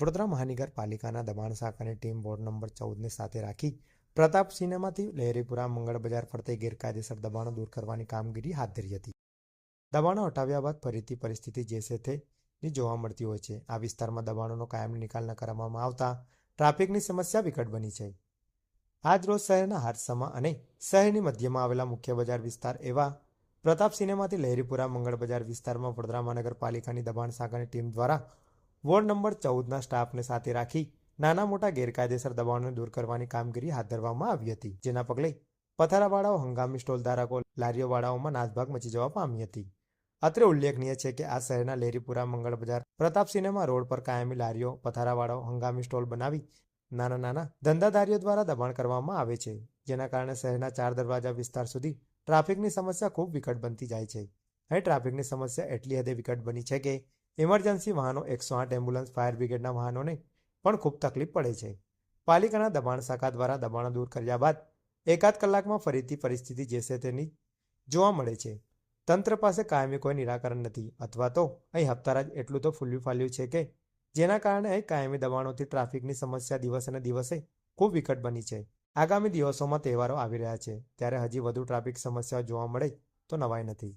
વડોદરા મહાનગરપાલિકાના દબાણ શાખાની ટીમ વોર્ડ નંબર 14ને સાથે રાખી પ્રતાપ સિનેમાથી લહેરીપુરા મંગળ બજાર ફરતે ગેરકાયદેસર દબાણો દૂર કરવાની કામગીરી હાથ ધરી હતી. દબાણો હટાવ્યા બાદ ફરીથી પરિસ્થિતિ જે છે તેની જોવા મળતી હોય છે. આ વિસ્તારમાં દબાણોનો કાયમી નિકાલ ન કરવામાં આવતા ટ્રાફિકની સમસ્યા વિકટ બની છે. આજ રોજ શહેરના હાથસમા અને શહેરની મધ્યમાં આવેલા મુખ્ય બજાર વિસ્તાર એવા પ્રતાપ સિનેમાથી લહેરીપુરા મંગળ બજાર વિસ્તારમાં વડોદરા મહાનગરપાલિકાની દબાણ શાખાની ટીમ દ્વારા વોર્ડ નંબર 14ના સ્ટાફને સાથે રાખી નાના મોટા ગેરકાયદેસર દબાણોને દૂર કરવાની કામગીરી હાથ ધરવામાં આવી હતી. જેના પગલે પથારાવાળાઓ, હંગામી સ્ટોલ ધારકો, લારીઓવાળાઓમાં નાસભાગ મચી જવા પામી હતી. અત્રે ઉલ્લેખનીય છે કે આ શહેરના લહેરીપુરા મંગળ બજાર પ્રતાપ સિનેમા રોડ પર કાયમી લારીઓ, પથારાવાળાઓ, હંગામી સ્ટોલ બનાવી નાના ધંધાદારીઓ દ્વારા દબાણ કરવામાં આવે છે. જેના કારણે શહેરના 4 દરવાજા વિસ્તાર સુધી ટ્રાફિકની સમસ્યા ખૂબ વિકટ બનતી જાય છે. અહીં ટ્રાફિકની સમસ્યા એટલી હદે વિકટ બની છે કે ઇમરજન્સી વાહનો, 108 એમ્બ્યુલન્સ, ફાયર બ્રિગેડના વાહનોને પણ ખૂબ તકલીફ પડે છે. પાલિકાના દબાણ શાખા દ્વારા દબાણો દૂર કર્યા બાદ એકાદ કલાકમાં ફરીથી પરિસ્થિતિ જે છે તેની જોવા મળે છે. તંત્ર પાસે કાયમી કોઈ નિરાકરણ નથી, અથવા તો અહીં હપ્તારાજ એટલું તો ફૂલ્યું ફાલ્યું છે કે જેના કારણે અહીં કાયમી દબાણોથી ટ્રાફિકની સમસ્યા દિવસે ને દિવસે ખૂબ વિકટ બની છે. આગામી દિવસોમાં તહેવારો આવી રહ્યા છે, ત્યારે હજી વધુ ટ્રાફિક સમસ્યાઓ જોવા મળે તો નવાઈ નથી.